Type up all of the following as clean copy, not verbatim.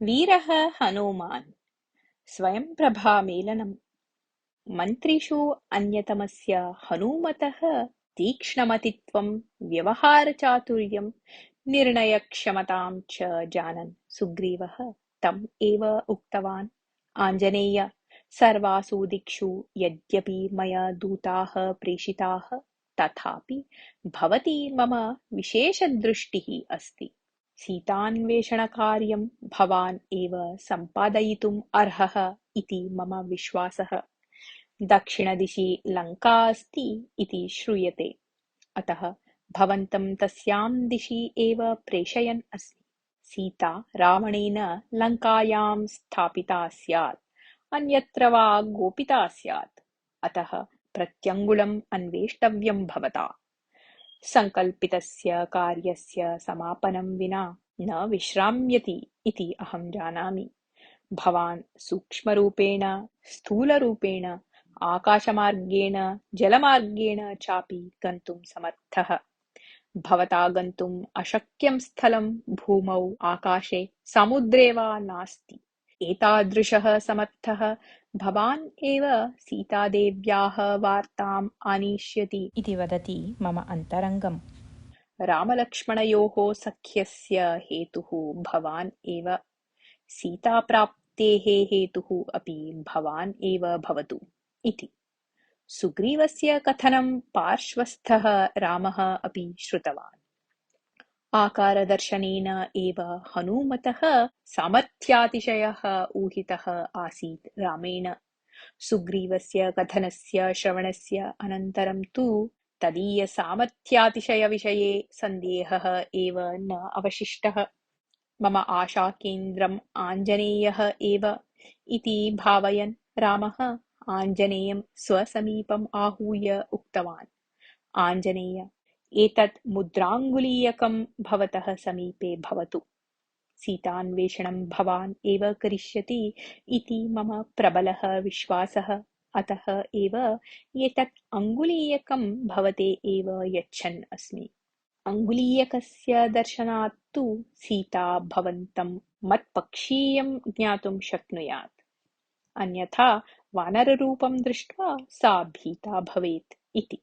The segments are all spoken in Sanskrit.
वीरः हनूमान् स्वयंप्रभामेलनम्। मन्त्रिषु अन्यतमस्य हनूमतः तीक्ष्णमतित्वं व्यवहारचातुर्यं निर्णयक्षमतां च जानन् सुग्रीवः तम् एव उक्तवान्। आञ्जनेय, सर्वासु दिक्षु यद्यपि मया दूताः प्रेषिताः तथापि भवती मम विशेषदृष्टिः अस्ति। सीतान्वेषणकार्यं भवान् एव सम्पादयितुम् अर्हः इति मम विश्वासः। दक्षिणदिशि लङ्का अस्ति इति श्रूयते, अतः भवन्तं तस्यां दिशि एव प्रेषयन् अस्मि। सीता रावणेन लङ्कायां स्थापिता स्यात्, अन्यत्र वा गोपिता स्यात्, अतः प्रत्यङ्गुलम् अन्वेष्टव्यं भवता। सङ्कल्पितस्य कार्यस्य समापनं विना न विश्राम्यति इति अहं जानामि। भवान् सूक्ष्मरूपेण, स्थूलरूपेण, आकाशमार्गेण, जलमार्गेण चापि गन्तुं समर्थः। भवता गन्तुम् अशक्यं स्थलं भूमौ, आकाशे, समुद्रे वा नास्ति। एतादृशः समर्थः भवान् एव सीतादेव्याः वार्ताम् आनीष्यति इति वदति मम अन्तरङ्गम्। रामलक्ष्मणयोः सख्यस्य हेतुः भवान् एव, सीताप्राप्तेः हेतुः अपि भवान् एव भवतु इति। सुग्रीवस्य कथनं पार्श्वस्थः रामः अपि श्रुतवान्। आकारदर्शनेन एव हनूमतः सामर्थ्यातिशयः ऊहितः आसीत् रामेण। सुग्रीवस्य कथनस्य श्रवणस्य अनन्तरं तु तदीयसामर्थ्यातिशयविषये सन्देहः एव न अवशिष्टः। मम आशाकेन्द्रम् आञ्जनेयः एव इति भावयन् रामः आञ्जनेयं स्वसमीपम् आहूय उक्तवान्। आञ्जनेय, एतत् मुद्राङ्गुलीयकं भवतः समीपे भवतु। सीतान्वेषणं भवान् एव करिष्यति इति मम प्रबलः विश्वासः। अतः एव एतत् अङ्गुलीयकं भवते एव यच्छन् अस्मि। अङ्गुलीयकस्य दर्शनात् तु सीता भवन्तं मत्पक्षीयं ज्ञातुं शक्नुयात्। अन्यथा वानररूपं दृष्ट्वा सा भीता भवेत् इति।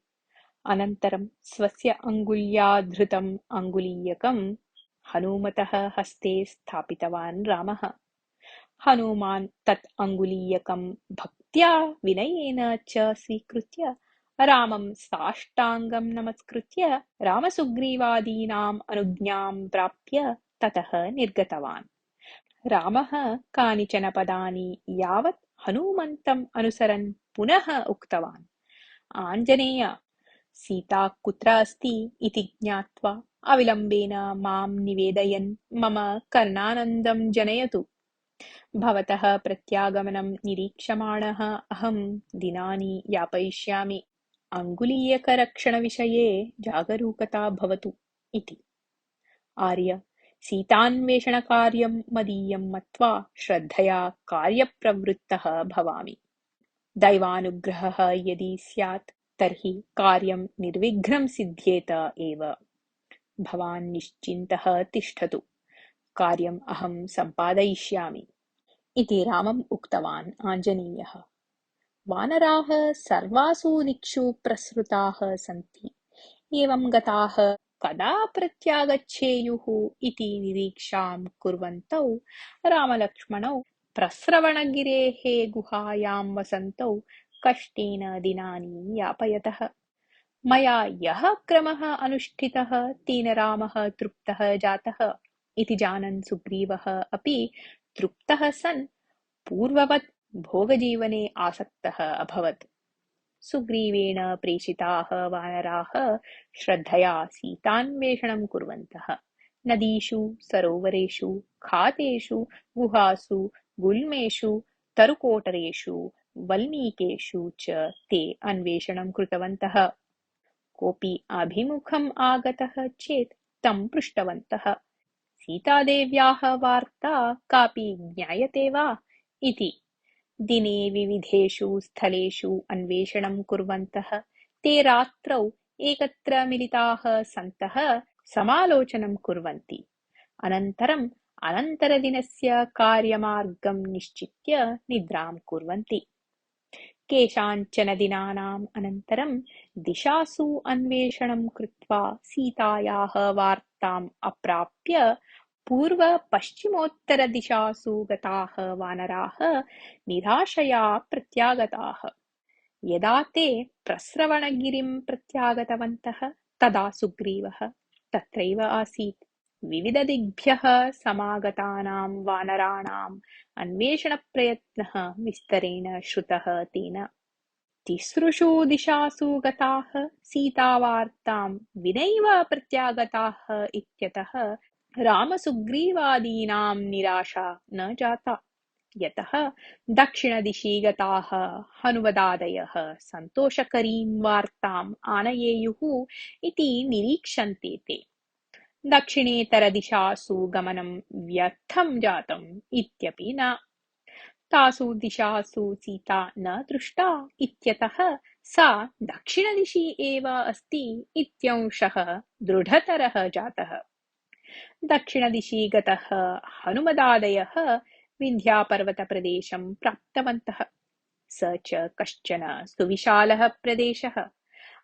अनन्तरं स्वस्य अङ्गुल्या धृतम् अङ्गुलीयकं हनूमतः हस्ते स्थापितवान् रामः। हनूमान् तत् अङ्गुलीयकं भक्त्या विनयेन च स्वीकृत्य रामं साष्टाङ्गं नमस्कृत्य रामसुग्रीवादीनाम् अनुज्ञां प्राप्य ततः निर्गतवान्। रामः कानिचन पदानि यावत् हनूमन्तम् अनुसरन् पुनः उक्तवान्। आञ्जनेय, सीता कुत्र अस्ति इति ज्ञात्वा अविलम्बेन मां निवेदयन् मम कर्णानन्दं जनयतु। भवतः प्रत्यागमनं निरीक्षमाणः अहं दिनानि यापयिष्यामि। अङ्गुलीयकरक्षणविषये जागरूकता भवतु इति। आर्य, सीतान्वेषणकार्यं मदीयं मत्वा श्रद्धया कार्यप्रवृत्तः भवामि। दैवानुग्रहः यदि स्यात् तर्हि कार्यं निर्विघ्नं सिद्ध्येत एव। भवान् निश्चिन्तः तिष्ठतु, कार्यम् अहं सम्पादयिष्यामि इति रामम् उक्तवान् आञ्जनेयः। वानराः सर्वासु दिक्षु प्रसृताः सन्ति। एवं गताः कदा प्रत्यागच्छेयुः इति निरीक्षां कुर्वन्तौ रामलक्ष्मणौ प्रस्रवणगिरेः गुहायां वसन्तौ कष्टेन दिनानि यापयतः। मया यः क्रमः अनुष्ठितः तेन रामः तृप्तः जातः इति जानन् सुग्रीवः अपि तृप्तः सन् पूर्ववत् भोगजीवने आसक्तः अभवत्। सुग्रीवेण प्रेषिताः वानराः श्रद्धया सीतान्वेषणं कुर्वन्तः नदीषु, सरोवरेषु, खातेषु, गुहासु, गुल्मेषु, तरुकोटरेषु, वल्मीकेषु च ते अन्वेषणं कृतवन्तः। कोऽपि अभिमुखम् आगतः चेत् तं पृष्टवन्तः, सीतादेव्याः वार्ता कापि ज्ञायते वा इति। दिने विविधेषु स्थलेषु अन्वेषणं कुर्वन्तः ते रात्रौ एकत्र मिलिताः सन्तः समालोचनं कुर्वन्ति। अनन्तरम् अनन्तरदिनस्य कार्यमार्गं निश्चित्य निद्रां कुर्वन्ति। केषाञ्चन दिनानाम् अनन्तरं दिशासु अन्वेषणं कृत्वा सीतायाः वार्ताम् अप्राप्य पूर्व-पश्चिमोत्तरदिशासु गताः वानराः निराशया प्रत्यागताः। यदा ते प्रस्रवणगिरिं प्रत्यागतवन्तः तदा सुग्रीवः तत्रैव आसीत्। विविधदिग्भ्यः समागतानां वानराणाम् अन्वेषणप्रयत्नः विस्तरेण श्रुतः तेन। तिसृषु दिशासु गताः सीतावार्तां विनैव प्रत्यागताः इत्यतः रामसुग्रीवादीनां निराशा न जाता। यतः दक्षिणदिशि गताः हनुमदादयः सन्तोषकरीं वार्ताम् आनयेयुः इति निरीक्षन्ते ते। दक्षिणेतरदिशासु गमनं व्यर्थं जातम् इत्यपि न। तासु दिशासु सीता न दृष्टा इत्यतः सा दक्षिणदिशि एव अस्ति इत्यंशः दृढतरः जातः। दक्षिणदिशि गतः हनुमदादयः विन्ध्यापर्वतप्रदेशं प्राप्तवन्तः। स च कश्चन सुविशालः प्रदेशः।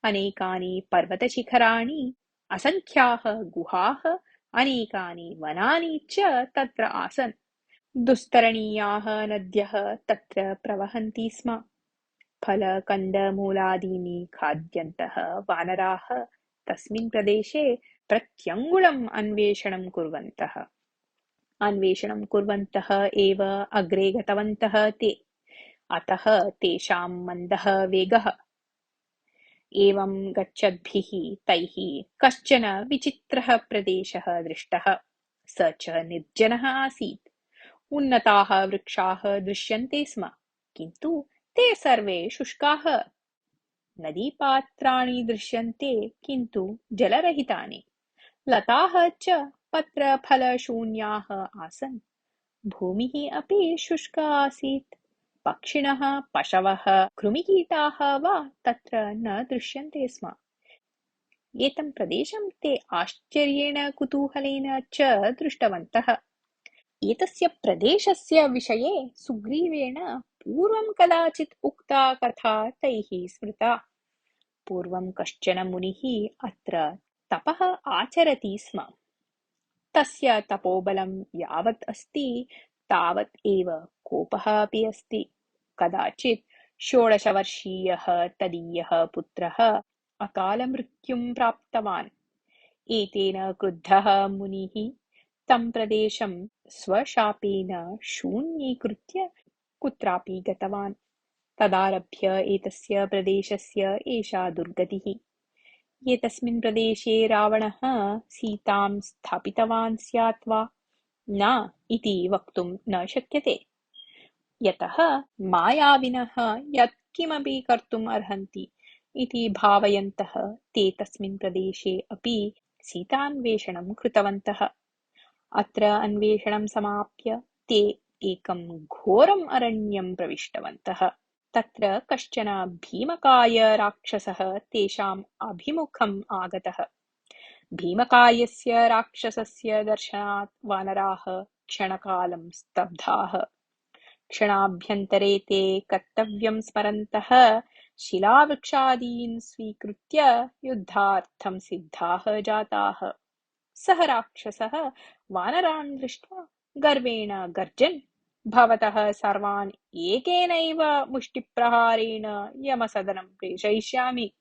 अनेकानि पर्वतशिखराणि, असङ्ख्याः गुहाः, अनेकानि वनानि च तत्र आसन्। दुस्तरणीयाः नद्यः तत्र प्रवहन्ति स्म। फलकन्दमूलादीनि खाद्यन्तः वानराः तस्मिन् प्रदेशे प्रत्यङ्गुलम् अन्वेषणं कुर्वन्तः एव अग्रे गतवन्तः ते। अतः तेषां मन्दः वेगः। एवं गच्छद्भिः तैः कश्चन विचित्रः प्रदेशः दृष्टः। स च निर्जनः आसीत्। उन्नताः वृक्षाः दृश्यन्ते स्म, किन्तु ते सर्वे शुष्काः। नदीपात्राणि दृश्यन्ते, किन्तु जलरहितानि। लताः च पत्रफलशून्याः आसन्। भूमिः अपि शुष्का आसीत्। पक्षिणः, पशवः, कृमिकीटाः वा तत्र न दृश्यन्ते स्म। एतं प्रदेशं ते आश्चर्येण कुतूहलेन च दृष्टवन्तः। एतस्य प्रदेशस्य विषये सुग्रीवेण पूर्वं कदाचित् उक्ता कथा तैः स्मृता। पूर्वं कश्चन मुनिः अत्र तपः आचरति स्म। तस्य तपोबलं यावत् अस्ति तावत् एव कोपः अपि अस्ति। कदाचित् 16-वर्षीयः तदीयः पुत्रः अकालमृत्युं प्राप्तवान्। एतेन क्रुद्धः मुनिः तं प्रदेशं स्वशापेन शून्यीकृत्य कुत्रापि गतवान्। तदारभ्य एतस्य प्रदेशस्य एषा दुर्गतिः। एतस्मिन् प्रदेशे रावणः सीतां स्थापितवान् स्यात् वा न इति वक्तुं न शक्यते। यतः मायाविनः यत्किमपि कर्तुम् अर्हन्ति इति भावयन्तः ते तस्मिन् प्रदेशे अपि सीतान्वेषणं कृतवन्तः। अत्र अन्वेषणं समाप्य ते एकं घोरम् अरण्यं प्रविष्टवन्तः। तत्र कश्चन भीमकाय राक्षसः तेषाम् अभिमुखम् आगतः। भीमकायस्य राक्षसस्य दर्शनात् वानराः क्षणकालं स्तब्धाः। क्षणाभ्यन्तरे ते कर्तव्यं स्मरन्तः शिलावृक्षादीन् स्वीकृत्य युद्धार्थं सिद्धाः जाताः। सः राक्षसः वानरान् दृष्ट्वा गर्वेण गर्जन्, भवतः सर्वान् एकेनैव मुष्टिप्रहारेण यमसदनं प्रेषयिष्यामि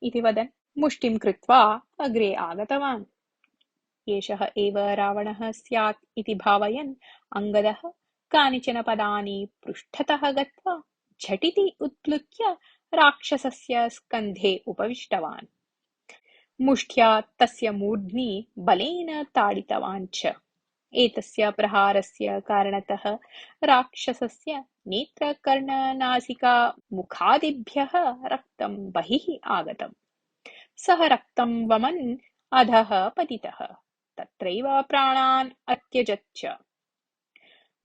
इति वदन् मुष्टिं कृत्वा अग्रे आगतवान्। एषः एव रावणः स्यात् इति भावयन् अङ्गदः कानिचन पदानि पृष्ठतः गत्वा झटिति उत्प्लुत्य राक्षसस्य स्कन्धे उपविष्टवान्। मुष्ट्या तस्य मूर्ध्नि बलेन ताडितवान् च। एतस्य प्रहारस्य कारणतः राक्षसस्य नेत्रकर्णनासिकामुखादिभ्यः रक्तं बहिः आगतम्। सः रक्तं वमन् अधः पतितः। तत्रैव प्राणान् अत्यजत् च।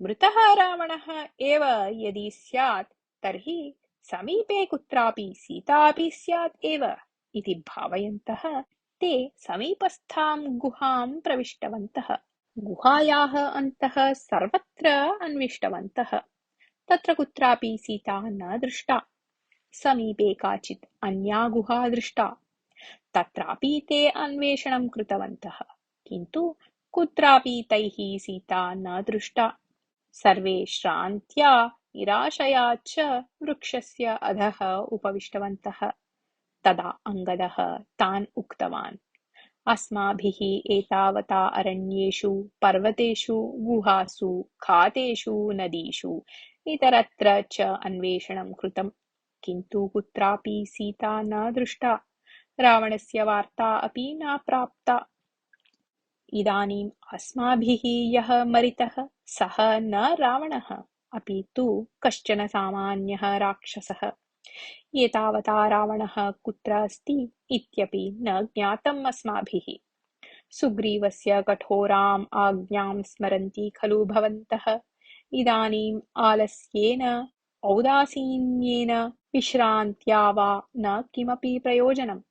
मृतः रावणः एव यदि स्यात् तर्हि समीपे कुत्रापि सीतापि स्यात् एव इति भावयन्तः ते समीपस्थां गुहां प्रविष्टवन्तः। गुहायाः अन्तः सर्वत्र अन्विष्टवन्तः, तत्र कुत्रापि सीता न दृष्टा। समीपे काचित् अन्या गुहा दृष्टा, तत्रापि ते अन्वेषणं कृतवन्तः, किन्तु कुत्रापि तैः सीता न दृष्टा। सर्वे श्रान्त्या निराशया च वृक्षस्य अधः उपविष्टवन्तः। तदा अङ्गदः तान् उक्तवान्, अस्माभिः एतावता अरण्येषु, पर्वतेषु, गुहासु, खातेषु, नदीषु, इतरत्र च अन्वेषणं कृतं, किन्तु कुत्रापि सीता न दृष्टा। रावणस्य वार्ता अपि न प्राप्ता। इदानीम् अस्माभिः यः मरितः सः न रावणः, अपि तु कश्चन सामान्यः राक्षसः। एतावता रावणः कुत्र अस्ति इत्यपि न ज्ञातम् अस्माभिः। सुग्रीवस्य कठोराम् आज्ञां स्मरन्ति खलु भवन्तः? इदानीम् आलस्येन औदासीन्येन विश्रान्त्या वा न किमपि प्रयोजनम्।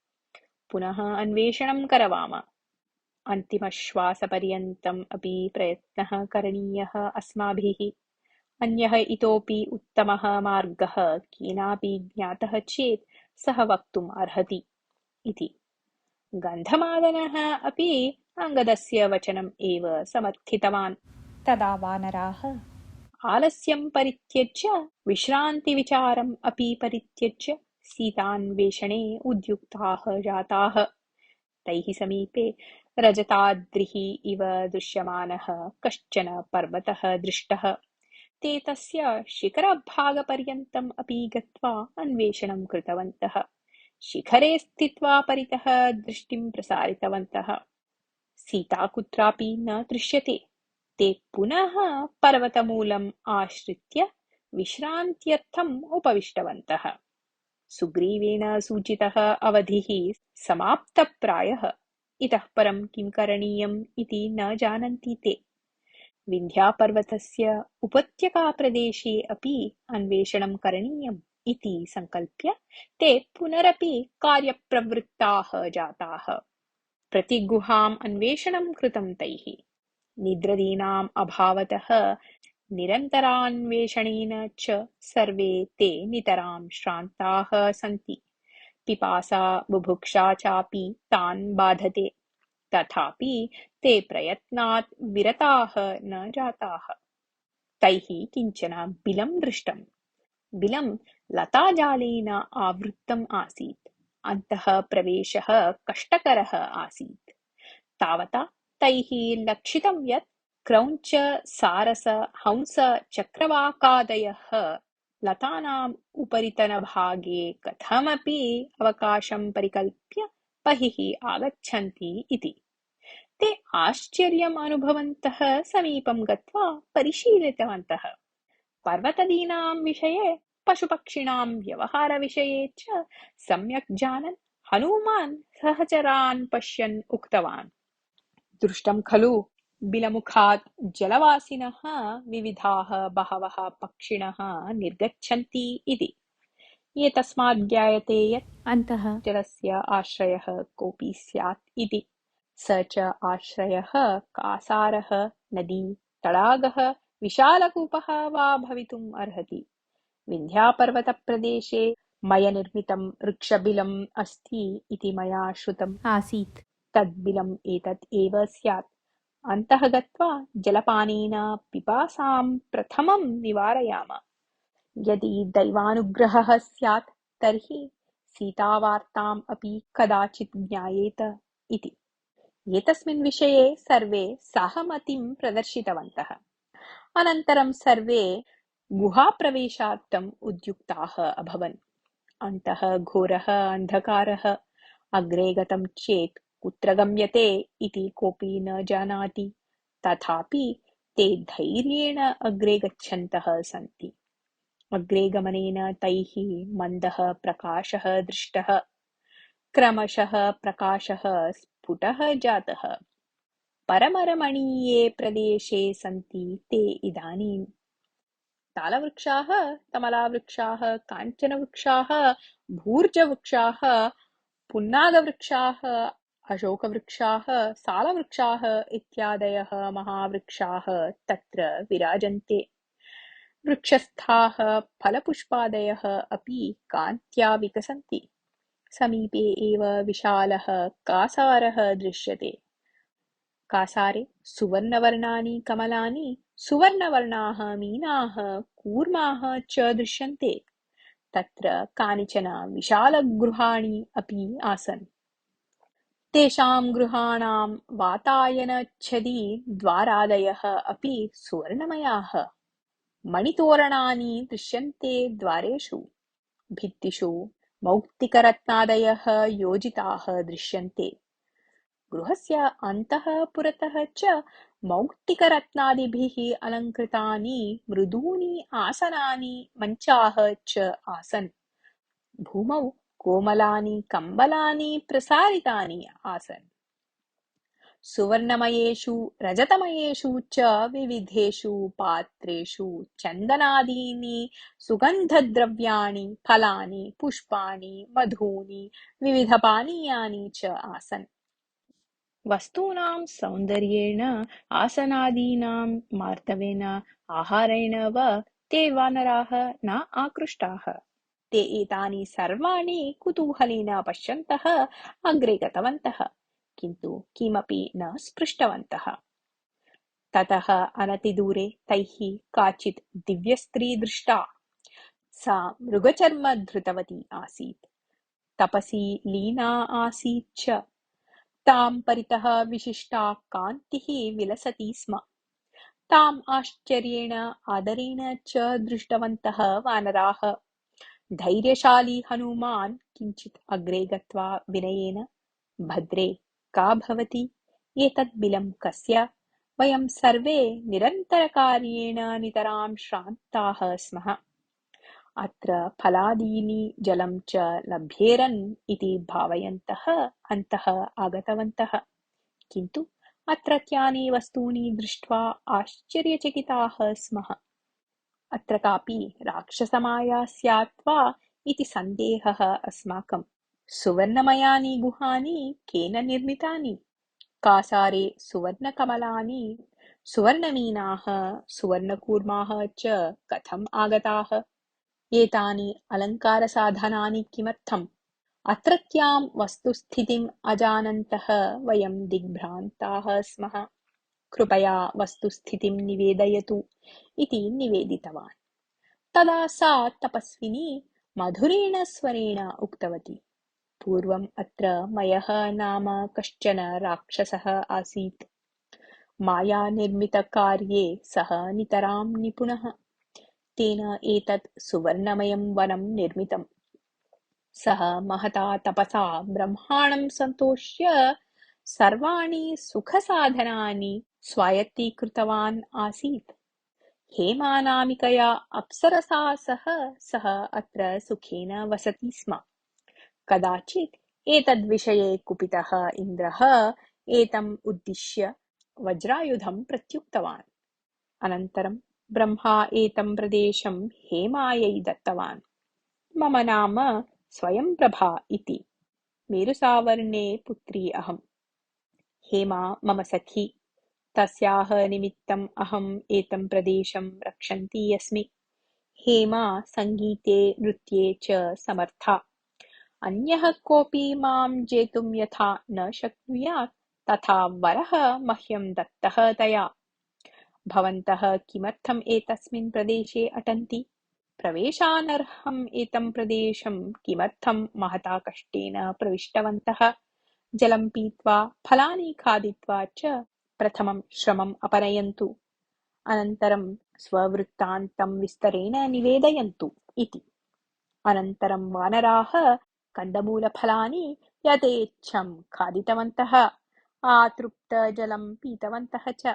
पुनः अन्वेषणं करवाम। अन्तिमश्वासपर्यन्तम् अपि प्रयत्नः करणीयः अस्माभिः। अन्यः इतोपि उत्तमः मार्गः केनापि ज्ञातः चेत् सः वक्तुम् अर्हति इति। गन्धमादनः अपि अङ्गदस्य वचनम् एव समर्थितवान्। तदा वानराः आलस्यं परित्यज्य विश्रान्तिविचारम् अपि परित्यज्य सीतान्वेषणे उद्युक्ताः जाताः। तैः समीपे रजताद्रिः इव दृश्यमानः कश्चन पर्वतः दृष्टः। ते तस्य शिखरभागपर्यन्तम् अपि गत्वा अन्वेषणं कृतवन्तः। शिखरे स्थित्वा परितः दृष्टिं प्रसारितवन्तः। सीता कुत्रापि न दृश्यते। ते पुनः पर्वतमूलम् आश्रित्य विश्रान्त्यर्थम् उपविष्टवन्तः। सुग्रीवेण सूचितः अवधिः समाप्तप्रायः। इतः परं किं करणीयम् इति न जानन्ति ते। विन्ध्यापर्वतस्य उपत्यकाप्रदेशे अपि अन्वेषणं करणीयम् इति सङ्कल्प्य ते पुनरपि कार्यप्रवृत्ताः जाताः। प्रतिगुहाम् अन्वेषणं कृतं तैः। निद्रदीनाम् अभावतः निरन्तरान्वेषणेन च सर्वे ते नितरां श्रान्ताः सन्ति। पिपासा बुभुक्षा चापि तान् बाधते, तथापि ते प्रयत्नात् विरताः न जाताः। तैः किञ्चन बिलं दृष्टम्। बिलं लताजालेन आवृतम् आसीत्। अन्तः प्रवेशः कष्टकरः आसीत्। तावता तैः लक्षितं यत् क्रौञ्च, सारस, हंस, चक्रवाकादयः लतानाम् उपरितनभागे कथमपि अवकाशं परिकल्प्य बहिः आगच्छन्ति इति। ते आश्चर्यम् अनुभवन्तः समीपं गत्वा परिशीलितवन्तः। पर्वतदीनां विषये, पशुपक्षिणां व्यवहारविषये च सम्यक् जानन् हनूमान् सहचरान् पश्यन् उक्तवान्, दृष्टं खलु बिलमुखात् जलवासिनः विविधाः बहवः पक्षिणः निर्गच्छन्ति इति। एतस्मात् ज्ञायते यत् अन्तः जलस्य आश्रयः कोऽपि स्यात् इति। स च आश्रयः कासारः, नदी, तडागः, विशालकूपः वा भवितुम् अर्हति। विन्ध्यापर्वतप्रदेशे मयनिर्मितं वृक्षबिलम् अस्ति इति मया श्रुतम् आसीत्। तद्बिलम् एतत् एव स्यात्। अन्तः गत्वा जलपानेन पिपासां प्रथमं निवारयाम। यदि दैवानुग्रहः स्यात् तर्हि सीतावार्ताम् अपि कदाचित् ज्ञायेत इति। एतस्मिन् विषये सर्वे सहमतिं प्रदर्शितवन्तः। अनन्तरं सर्वे गुहाप्रवेशार्थम् उद्युक्ताः अभवन्। अन्तः घोरः अन्धकारः। अग्रे गतं चेत् कुत्र गम्यते इति कोऽपि न जानाति। तथापि ते धैर्येण अग्रे गच्छन्तः सन्ति। अग्रे गमनेन तैः मन्दः प्रकाशः दृष्टः। क्रमशः प्रकाशः स्फुटः जातः। परमरमणीये प्रदेशे सन्ति ते इदानीम्। तालवृक्षाः, कमलावृक्षाः, काञ्चनवृक्षाः, भूर्जवृक्षाः, पुन्नागवृक्षाः अशोकवृक्षाः, सालवृक्षाः इत्यादयः महावृक्षाः तत्र विराजन्ते। वृक्षस्थाः फलपुष्पादयः अपि कान्त्या विकसन्ति। समीपे एव विशालः कासारः दृश्यते। कासारे सुवर्णवर्णानि कमलानि, सुवर्णवर्णाः मीनाः, कूर्माः च दृश्यन्ते। तत्र कानिचन विशालगृहाणि अपि आसन्। तेषां गृहाणां वातायनच्छदी द्वारादयः अपि सुवर्णमयाः। मणितोरणानि दृश्यन्ते द्वारेषु। भित्तिषु मौक्तिकरत्नादयः योजिताः दृश्यन्ते। गृहस्य अन्तः पुरतः च मौक्तिकरत्नादिभिः अलङ्कृतानि मृदूनि आसनानि मञ्चाः च आसन्। भूमौ कोमलानि कम्बलानि प्रसारितानि आसन्। सुवर्णमयेषु रजतमयेषु च विविधेषु पात्रेषु चन्दनादीनि सुगन्धद्रव्याणि, फलानि, पुष्पाणि, मधूनि, विविधपानीयानि च आसन्। वस्तूनां सौन्दर्येण, आसनादीनां मार्दवेन, आहारेण वा ते वानराः न आकृष्टाः। ते एतानि सर्वाणि कुतूहलेन पश्यन्तः अग्रे गतवन्तः, किन्तु किमपि न स्पृष्टवन्तः। ततः अनतिदूरे तैः काचित् दिव्यस्त्री दृष्टा। सा मृगचर्म धृतवती आसीत्, तपसी लीना आसीत् च। तां परितः विशिष्टा कान्तिः विलसति स्म। ताम् आश्चर्येण आदरेण च दृष्टवन्तः वानराः। धैर्यशाली हनुमान् किञ्चित् अग्रे गत्वा विनयेन, भद्रे, का भवति? एतत् बिलं कस्य? वयं सर्वे निरन्तरकार्येण नितरां श्रान्ताः स्मः। अत्र फलादीनि जलं च लभ्येरन् इति भावयन्तः अन्तः आगतवन्तः, किन्तु अत्रत्यानि वस्तूनि दृष्ट्वा आश्चर्यचकिताः स्मः। अत्र कापि राक्षसमाया स्यात् वा इति सन्देहः अस्माकम्। सुवर्णमयानि गुहानि केन निर्मितानि? कासारे सुवर्णकमलानि, सुवर्णमीनाः, सुवर्णकूर्माः च कथम् आगताः? एतानि अलङ्कारसाधनानि किमर्थम्? अत्रत्यां वस्तुस्थितिम् अजानन्तः वयं दिग्भ्रान्ताः स्मः। कृपया वस्तुस्थितिं निवेदयतु इति निवेदितवान्। तदा सा तपस्विनी मधुरेण स्वरेण उक्तवती, पूर्वम् अत्र मयः नाम कश्चन राक्षसः आसीत्। मायानिर्मितकार्ये सः नितरां निपुणः। तेन एतत् सुवर्णमयं वनं निर्मितम्। सः महता तपसा ब्रह्माणं सन्तोष्य सर्वाणि सुखसाधनानि स्वायत्तीकृतवान् आसीत्। हेमानामिकया अप्सरसा सह सः अत्र सुखेन वसति स्म। कदाचित् एतद्विषये कुपितः इन्द्रः एतम् उद्दिश्य वज्रायुधं प्रत्युक्तवान्। अनन्तरं ब्रह्मा एतं प्रदेशं हेमायै दत्तवान्। मम नाम स्वयंप्रभा इति। मेरुसावर्णे पुत्री अहम्। हेमा मम सखी। तस्याः निमित्तम् अहम् एतं प्रदेशं रक्षन्ती अस्मि। हेमा सङ्गीते नृत्ये च समर्था। अन्यः कोऽपि मां जेतुं यथा न शक्नुयात् तथा वरः मह्यं दत्तः तया। भवन्तः किमर्थम् एतस्मिन् प्रदेशे अटन्ति? प्रवेशानर्हम् एतं प्रदेशं किमर्थं महता कष्टेन प्रविष्टवन्तः? जलं पीत्वा फलानि खादित्वा च प्रथमं श्रमम् अपनयन्तु, अनन्तरं स्ववृत्तान्तं विस्तरेण निवेदयन्तु इति। अनन्तरं वानराः कन्दमूलफलानि यथेच्छं खादितवन्तः, आतृप्तजलं पीतवन्तः च।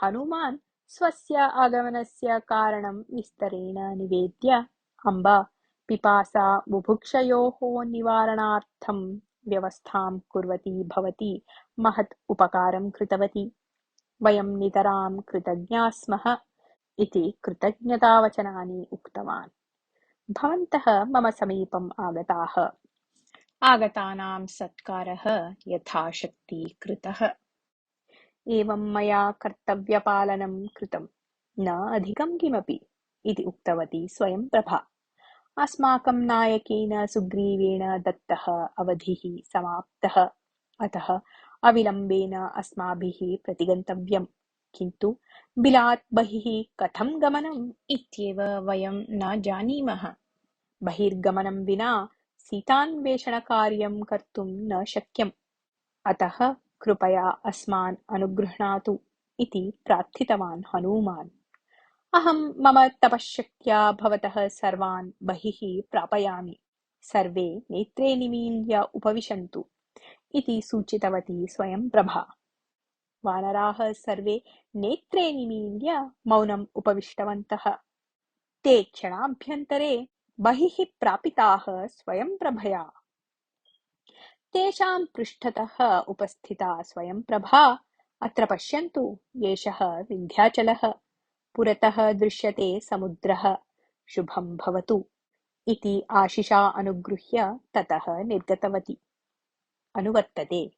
हनुमान् स्वस्य आगमनस्य कारणं विस्तरेण निवेद्य, अम्ब, पिपासा बुभुक्षयोः निवारणार्थं व्यवस्थां कुर्वती भवती महत् उपकारं कृतवती। वयं नितरां कृतज्ञाः स्मः इति कृतज्ञतावचनानि उक्तवान्। भवन्तः मम समीपम् आगताः। आगतानां सत्कारः यथाशक्ति कृतः। एवं मया कर्तव्यपालनं कृतं, न अधिकं किमपि इति उक्तवती स्वयं प्रभा। अस्माकं नायकेन सुग्रीवेण दत्तः अवधिः समाप्तः, अतः अविलम्बेन अस्माभिः प्रतिगन्तव्यम्। किन्तु बिलात् बहिः कथं गमनम् इत्येव वयं न जानीमः। बहिर्गमनं विना सीतान्वेषणकार्यं कर्तुं न शक्यम्। अतः कृपया अस्मान् अनुगृह्णातु इति प्रार्थितवान् हनूमान्। अहं मम तपश्शक्त्या भवतः सर्वान् बहिः प्रापयामि, सर्वे नेत्रे निमील्य उपविशन्तु इति सूचितवती स्वयं प्रभा। वानराः सर्वे नेत्रे निमील्य मौनम् उपविष्टवन्तः। ते क्षणाभ्यन्तरे बहिः प्रापिताः स्वयं प्रभया। तेषां पृष्ठतः उपस्थिता स्वयं प्रभा, अत्र पश्यन्तु, एषः विन्ध्याचलः, पुरतः दृश्यते समुद्रः, शुभं भवतु इति आशिषा अनुगृह्य ततः निर्गतवती। अनुवर्तते।